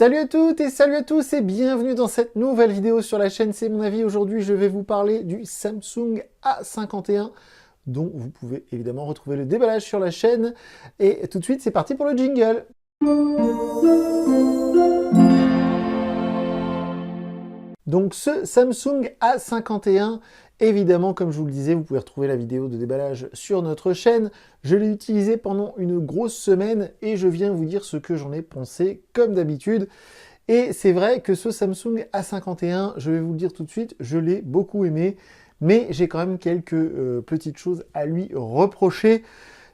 Salut à toutes et salut à tous et bienvenue dans cette nouvelle vidéo sur la chaîne C'est mon avis. Aujourd'hui, je vais vous parler du Samsung A51 dont vous pouvez évidemment retrouver le déballage sur la chaîne. Et tout de suite, c'est parti pour le jingle. Donc ce Samsung A51, évidemment, comme je vous le disais, vous pouvez retrouver la vidéo de déballage sur notre chaîne. Je l'ai utilisé pendant une grosse semaine et je viens vous dire ce que j'en ai pensé, comme d'habitude. Et c'est vrai que ce Samsung A51, je vais vous le dire tout de suite, je l'ai beaucoup aimé, mais j'ai quand même quelques petites choses à lui reprocher.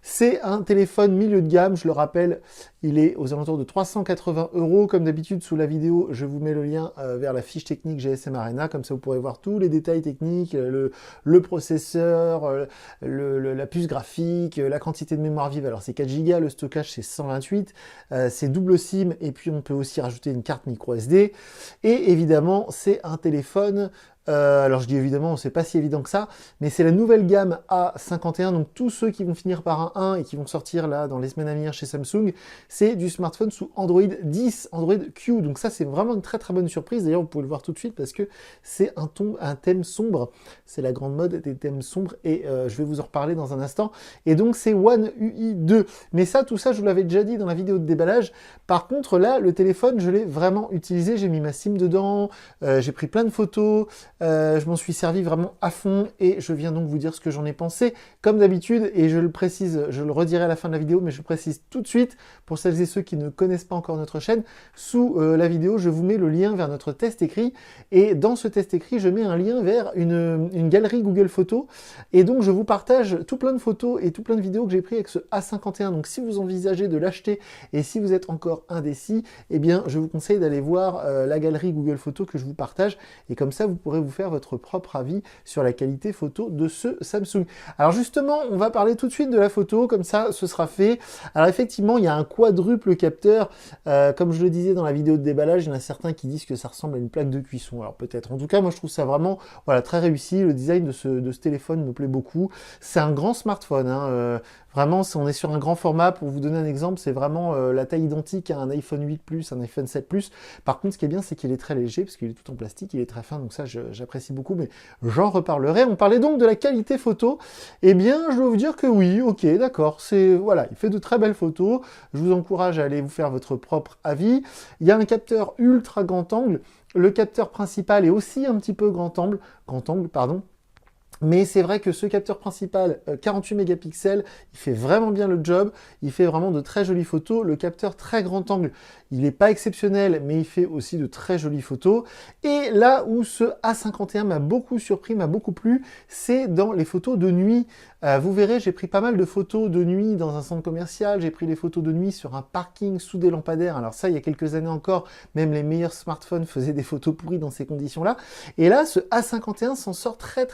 C'est un téléphone milieu de gamme, je le rappelle, il est aux alentours de 380 €. Comme d'habitude, sous la vidéo, je vous mets le lien vers la fiche technique GSM Arena, comme ça vous pourrez voir tous les détails techniques, le processeur, la puce graphique, la quantité de mémoire vive. Alors c'est 4 Go, le stockage c'est 128, c'est double SIM, et puis on peut aussi rajouter une carte micro SD. Et évidemment, c'est un téléphone... alors je dis évidemment, c'est pas si évident que ça, mais c'est la nouvelle gamme A51, donc tous ceux qui vont finir par un 1 et qui vont sortir là dans les semaines à venir chez Samsung, c'est du smartphone sous Android 10, Android Q, donc ça c'est vraiment une très très bonne surprise. D'ailleurs vous pouvez le voir tout de suite parce que c'est un thème sombre, c'est la grande mode des thèmes sombres et je vais vous en reparler dans un instant. Et donc c'est One UI 2, mais ça, tout ça je vous l'avais déjà dit dans la vidéo de déballage. Par contre là, le téléphone je l'ai vraiment utilisé, j'ai mis ma SIM dedans, j'ai pris plein de photos, je m'en suis servi vraiment à fond et je viens donc vous dire ce que j'en ai pensé. Comme d'habitude, et je le précise, je le redirai à la fin de la vidéo, mais je le précise tout de suite pour celles et ceux qui ne connaissent pas encore notre chaîne. Sous la vidéo, je vous mets le lien vers notre test écrit et dans ce test écrit, je mets un lien vers une galerie Google Photos et donc je vous partage tout plein de photos et tout plein de vidéos que j'ai pris avec ce A51. Donc si vous envisagez de l'acheter et si vous êtes encore indécis, eh bien je vous conseille d'aller voir la galerie Google Photos que je vous partage et comme ça vous pourrez vous faire votre propre avis sur la qualité photo de ce Samsung. Alors justement, on va parler tout de suite de la photo, comme ça ce sera fait. Alors effectivement, il y a un quadruple capteur, comme je le disais dans la vidéo de déballage, il y en a certains qui disent que ça ressemble à une plaque de cuisson, alors peut-être. En tout cas, moi je trouve ça vraiment voilà, très réussi, le design de ce téléphone me plaît beaucoup. C'est un grand smartphone, hein, vraiment, on est sur un grand format. Pour vous donner un exemple, c'est vraiment la taille identique à un iPhone 8 Plus, un iPhone 7 Plus. Par contre, ce qui est bien, c'est qu'il est très léger, parce qu'il est tout en plastique, il est très fin, donc ça, j'apprécie beaucoup, mais j'en reparlerai. On parlait donc de la qualité photo. Eh bien, je dois vous dire que oui, ok, d'accord, voilà, il fait de très belles photos. Je vous encourage à aller vous faire votre propre avis. Il y a un capteur ultra grand angle. Le capteur principal est aussi un petit peu grand angle, pardon. Mais c'est vrai que ce capteur principal, 48 mégapixels, il fait vraiment bien le job, il fait vraiment de très jolies photos. Le capteur très grand angle, il n'est pas exceptionnel, mais il fait aussi de très jolies photos. Et là où ce A51 m'a beaucoup surpris, m'a beaucoup plu, c'est dans les photos de nuit. Vous verrez, j'ai pris pas mal de photos de nuit dans un centre commercial, j'ai pris des photos de nuit sur un parking sous des lampadaires. Alors ça, il y a quelques années encore, même les meilleurs smartphones faisaient des photos pourries dans ces conditions-là. Et là, ce A51 s'en sort très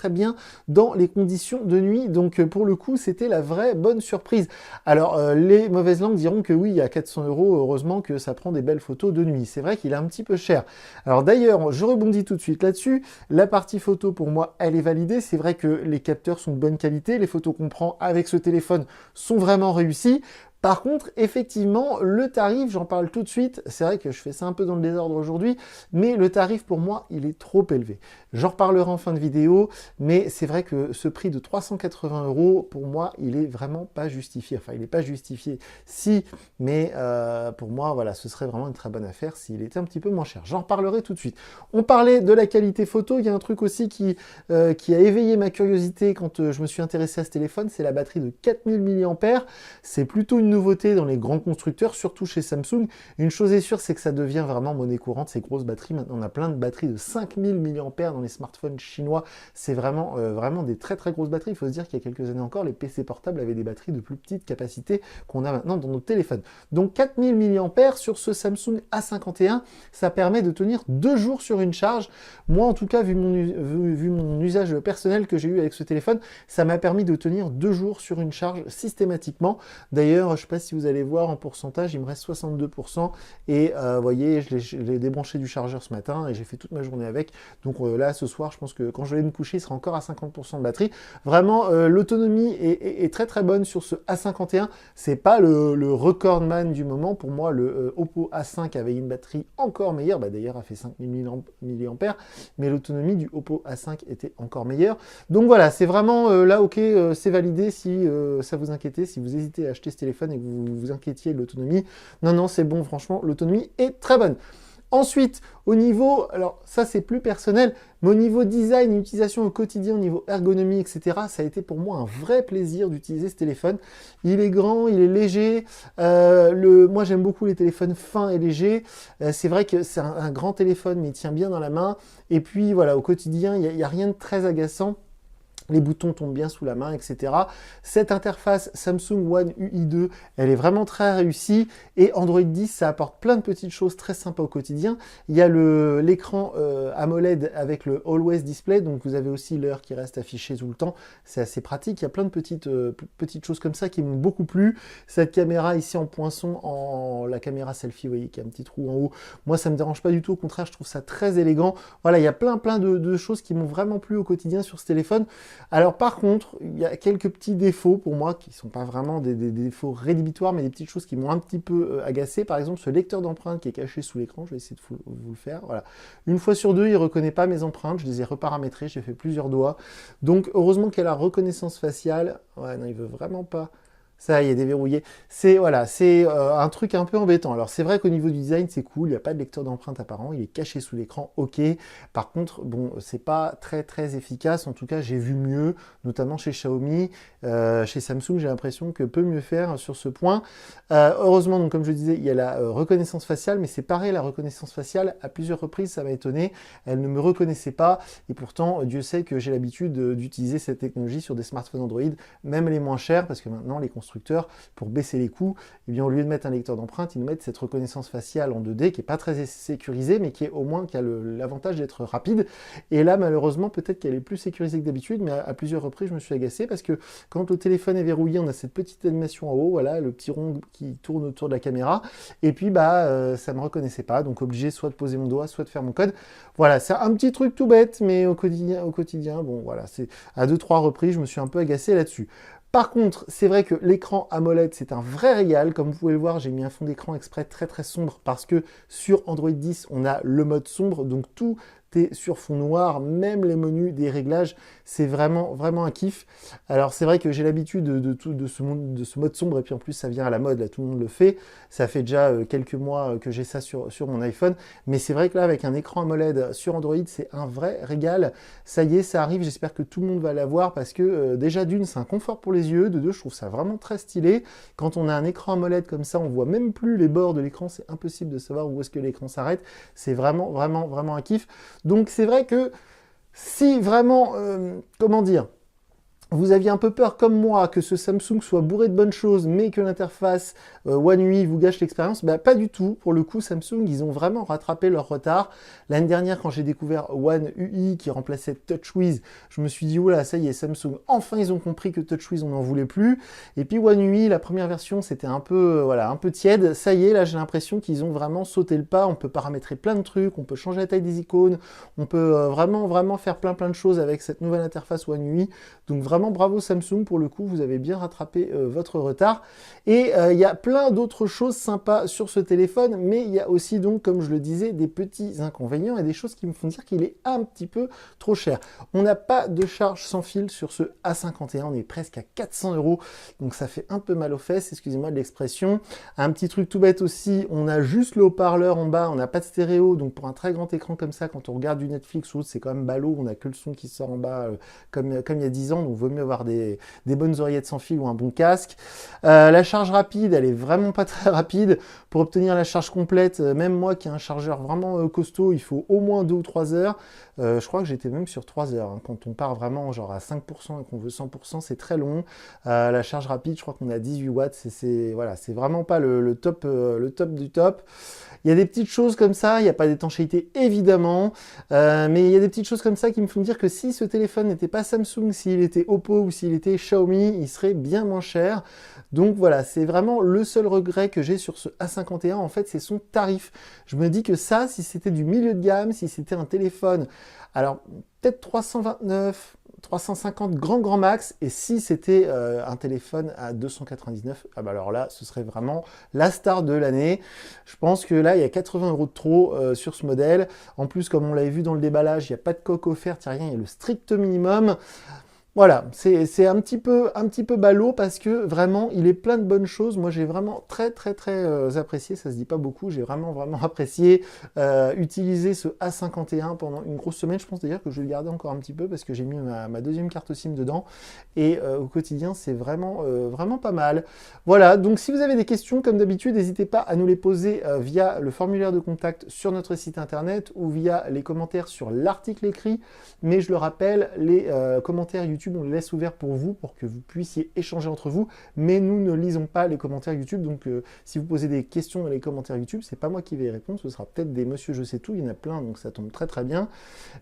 bien dans les conditions de nuit. Donc pour le coup, c'était la vraie bonne surprise. Alors les mauvaises langues diront que oui, à 400 €, heureusement que ça prend des belles photos de nuit. C'est vrai qu'il est un petit peu cher. Alors d'ailleurs, je rebondis tout de suite là-dessus. La partie photo, pour moi, elle est validée. C'est vrai que les capteurs sont de bonne qualité. Les photos qu'on prend avec ce téléphone sont vraiment réussies. Par contre, effectivement, le tarif, j'en parle tout de suite, c'est vrai que je fais ça un peu dans le désordre aujourd'hui, mais le tarif pour moi, il est trop élevé. J'en reparlerai en fin de vidéo, mais c'est vrai que ce prix de 380 €, pour moi, il est vraiment pas justifié. Enfin, il n'est pas justifié, si, mais pour moi, voilà, ce serait vraiment une très bonne affaire s'il était un petit peu moins cher. J'en reparlerai tout de suite. On parlait de la qualité photo, il y a un truc aussi qui a éveillé ma curiosité quand je me suis intéressé à ce téléphone, c'est la batterie de 4000 mAh. C'est plutôt une nouveauté dans les grands constructeurs, surtout chez Samsung. Une chose est sûre, c'est que ça devient vraiment monnaie courante, ces grosses batteries. Maintenant, on a plein de batteries de 5000 mAh dans les smartphones chinois. C'est vraiment des très grosses batteries. Il faut se dire qu'il y a quelques années encore, les PC portables avaient des batteries de plus petite capacité qu'on a maintenant dans nos téléphones. Donc 4000 mAh sur ce Samsung A51, ça permet de tenir 2 jours sur une charge. Moi, en tout cas, vu mon usage personnel que j'ai eu avec ce téléphone, ça m'a permis de tenir 2 jours sur une charge systématiquement. D'ailleurs, sais pas si vous allez voir en pourcentage, il me reste 62%. Et vous voyez, je l'ai débranché du chargeur ce matin et j'ai fait toute ma journée avec. Donc là, ce soir, je pense que quand je vais me coucher, il sera encore à 50% de batterie. Vraiment, l'autonomie est très très bonne sur ce A51. C'est pas le recordman du moment. Pour moi, le Oppo A5 avait une batterie encore meilleure. Bah, d'ailleurs, a fait 5000 mAh. Mais l'autonomie du Oppo A5 était encore meilleure. Donc voilà, c'est vraiment là, ok, c'est validé si ça vous inquiétait, si vous hésitez à acheter ce téléphone et que vous vous inquiétiez de l'autonomie. Non, non, c'est bon, franchement, l'autonomie est très bonne. Ensuite, au niveau, alors ça c'est plus personnel, mais au niveau design, utilisation au quotidien, au niveau ergonomie, etc., ça a été pour moi un vrai plaisir d'utiliser ce téléphone. Il est grand, il est léger. Moi j'aime beaucoup les téléphones fins et légers. C'est vrai que c'est un grand téléphone, mais il tient bien dans la main. Et puis voilà, au quotidien, il n'y a rien de très agaçant. Les boutons tombent bien sous la main, etc. Cette interface Samsung One UI2, elle est vraiment très réussie. Et Android 10, ça apporte plein de petites choses très sympas au quotidien. Il y a l'écran AMOLED avec le Always Display. Donc vous avez aussi l'heure qui reste affichée tout le temps. C'est assez pratique. Il y a plein de petites choses comme ça qui m'ont beaucoup plu. Cette caméra ici en poinçon, la caméra selfie, vous voyez, qui a un petit trou en haut. Moi, ça ne me dérange pas du tout. Au contraire, je trouve ça très élégant. Voilà, il y a plein de choses qui m'ont vraiment plu au quotidien sur ce téléphone. Alors par contre, il y a quelques petits défauts pour moi qui ne sont pas vraiment des défauts rédhibitoires, mais des petites choses qui m'ont un petit peu agacé. Par exemple, ce lecteur d'empreintes qui est caché sous l'écran, je vais essayer de vous le faire. Voilà. Une fois sur deux, il ne reconnaît pas mes empreintes, je les ai reparamétrées, j'ai fait plusieurs doigts. Donc heureusement qu'il y a la reconnaissance faciale. Ouais, non, il veut vraiment pas. Ça y est, déverrouillé. C'est voilà, c'est un truc un peu embêtant. Alors c'est vrai qu'au niveau du design, c'est cool, il n'y a pas de lecteur d'empreinte apparent, il est caché sous l'écran, ok. Par contre, bon, c'est pas très efficace. En tout cas, j'ai vu mieux, notamment chez Xiaomi, chez Samsung, j'ai l'impression que peut mieux faire sur ce point. Heureusement, donc comme je disais, il y a la reconnaissance faciale, mais c'est pareil, la reconnaissance faciale, à plusieurs reprises, ça m'a étonné. Elle ne me reconnaissait pas, et pourtant, Dieu sait que j'ai l'habitude d'utiliser cette technologie sur des smartphones Android, même les moins chers, parce que maintenant, les constructeurs, pour baisser les coûts, eh bien, au lieu de mettre un lecteur d'empreinte, ils nous mettent cette reconnaissance faciale en 2D qui n'est pas très sécurisée, mais qui est au moins qui a l'avantage d'être rapide. Et là, malheureusement, peut-être qu'elle est plus sécurisée que d'habitude, mais à plusieurs reprises, je me suis agacé parce que quand le téléphone est verrouillé, on a cette petite animation en haut, voilà, le petit rond qui tourne autour de la caméra, et puis ça ne me reconnaissait pas, donc obligé soit de poser mon doigt, soit de faire mon code. Voilà, c'est un petit truc tout bête, mais au quotidien, bon, voilà, c'est à 2-3 reprises, je me suis un peu agacé là-dessus. Par contre, c'est vrai que l'écran AMOLED, c'est un vrai régal. Comme vous pouvez le voir, j'ai mis un fond d'écran exprès très sombre parce que sur Android 10, on a le mode sombre, donc tout est sur fond noir, même les menus des réglages, c'est vraiment un kiff. Alors c'est vrai que j'ai l'habitude de ce mode sombre, et puis en plus ça vient à la mode, là tout le monde le fait. Ça fait déjà quelques mois que j'ai ça sur mon iPhone, mais c'est vrai que là avec un écran AMOLED sur Android, c'est un vrai régal. Ça y est, ça arrive, j'espère que tout le monde va l'avoir parce que déjà d'une, c'est un confort pour les yeux, de deux, je trouve ça vraiment très stylé. Quand on a un écran AMOLED comme ça, on voit même plus les bords de l'écran, c'est impossible de savoir où est-ce que l'écran s'arrête. C'est vraiment un kiff. Donc c'est vrai que si vraiment, comment dire, vous aviez un peu peur comme moi que ce Samsung soit bourré de bonnes choses, mais que l'interface One UI vous gâche l'expérience, bah, pas du tout. Pour le coup, Samsung, ils ont vraiment rattrapé leur retard. L'année dernière, quand j'ai découvert One UI qui remplaçait TouchWiz, je me suis dit, oula, ça y est, Samsung, enfin ils ont compris que TouchWiz, on n'en voulait plus. Et puis One UI, la première version, c'était un peu tiède. Ça y est, là, j'ai l'impression qu'ils ont vraiment sauté le pas. On peut paramétrer plein de trucs, on peut changer la taille des icônes, on peut vraiment faire plein de choses avec cette nouvelle interface One UI. Donc vraiment bravo Samsung, pour le coup, vous avez bien rattrapé votre retard. Et il y a plein d'autres choses sympas sur ce téléphone, mais il y a aussi donc, comme je le disais, des petits inconvénients et des choses qui me font dire qu'il est un petit peu trop cher. On n'a pas de charge sans fil sur ce A51, on est presque à 400 €, donc ça fait un peu mal aux fesses, excusez-moi de l'expression. Un petit truc tout bête aussi, on a juste le haut-parleur en bas, on n'a pas de stéréo, donc pour un très grand écran comme ça, quand on regarde du Netflix ou autre, c'est quand même ballot, on n'a que le son qui sort en bas comme il y a 10 ans, donc vaut mieux avoir des bonnes oreillettes sans fil ou un bon casque. La charge rapide, elle est vraiment pas très rapide. Pour obtenir la charge complète, même moi qui ai un chargeur vraiment costaud, il faut au moins 2 ou 3 heures. Je crois que j'étais même sur 3 heures. Hein. Quand on part vraiment genre à 5% et qu'on veut 100%, c'est très long. La charge rapide, je crois qu'on a 18 watts. C'est vraiment pas le top du top. Il y a des petites choses comme ça, il n'y a pas d'étanchéité évidemment, mais il y a des petites choses comme ça qui me font dire que si ce téléphone n'était pas Samsung, s'il était Oppo ou s'il était Xiaomi, il serait bien moins cher. Donc voilà, c'est vraiment le seul regret que j'ai sur ce A51, en fait, c'est son tarif. Je me dis que ça, si c'était du milieu de gamme, si c'était un téléphone, alors peut-être 329, 350 grand max, et si c'était un téléphone à 299, ah bah alors là, ce serait vraiment la star de l'année. Je pense que là, il y a 80 € de trop sur ce modèle. En plus, comme on l'avait vu dans le déballage, il n'y a pas de coque offerte, il n'y a rien, il y a le strict minimum. Voilà, c'est un petit peu ballot parce que vraiment, il est plein de bonnes choses. Moi, j'ai vraiment très apprécié, ça se dit pas beaucoup, j'ai vraiment apprécié utiliser ce A51 pendant une grosse semaine. Je pense d'ailleurs que je vais le garder encore un petit peu parce que j'ai mis ma deuxième carte SIM dedans et au quotidien, c'est vraiment pas mal. Voilà, donc si vous avez des questions, comme d'habitude, n'hésitez pas à nous les poser via le formulaire de contact sur notre site internet ou via les commentaires sur l'article écrit. Mais je le rappelle, les commentaires YouTube, on les laisse ouverts pour vous, pour que vous puissiez échanger entre vous, mais nous ne lisons pas les commentaires YouTube, donc si vous posez des questions dans les commentaires YouTube, c'est pas moi qui vais y répondre, ce sera peut-être des monsieur je sais tout, il y en a plein, donc ça tombe très bien.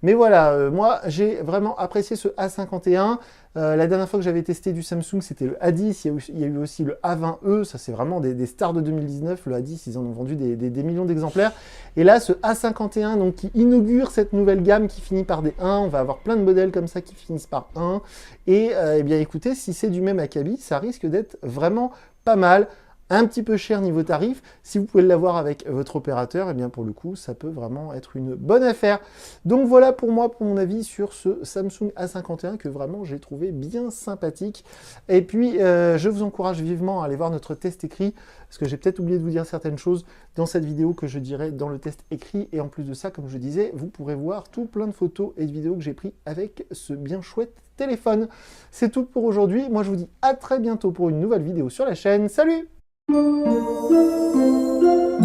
Mais voilà, moi j'ai vraiment apprécié ce A51. La dernière fois que j'avais testé du Samsung, c'était le A10, il y a eu aussi le A20e, ça c'est vraiment des stars de 2019, le A10, ils en ont vendu des millions d'exemplaires. Et là, ce A51, donc, qui inaugure cette nouvelle gamme qui finit par des 1, on va avoir plein de modèles comme ça qui finissent par 1. Et eh bien écoutez, si c'est du même acabit, ça risque d'être vraiment pas mal. Un petit peu cher niveau tarif. Si vous pouvez l'avoir avec votre opérateur, et bien pour le coup, ça peut vraiment être une bonne affaire. Donc voilà pour moi, pour mon avis sur ce Samsung A51 que vraiment j'ai trouvé bien sympathique. Et puis, je vous encourage vivement à aller voir notre test écrit, parce que j'ai peut-être oublié de vous dire certaines choses dans cette vidéo que je dirai dans le test écrit. Et en plus de ça, comme je disais, vous pourrez voir tout plein de photos et de vidéos que j'ai pris avec ce bien chouette téléphone. C'est tout pour aujourd'hui. Moi, je vous dis à très bientôt pour une nouvelle vidéo sur la chaîne. Salut! Thank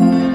you.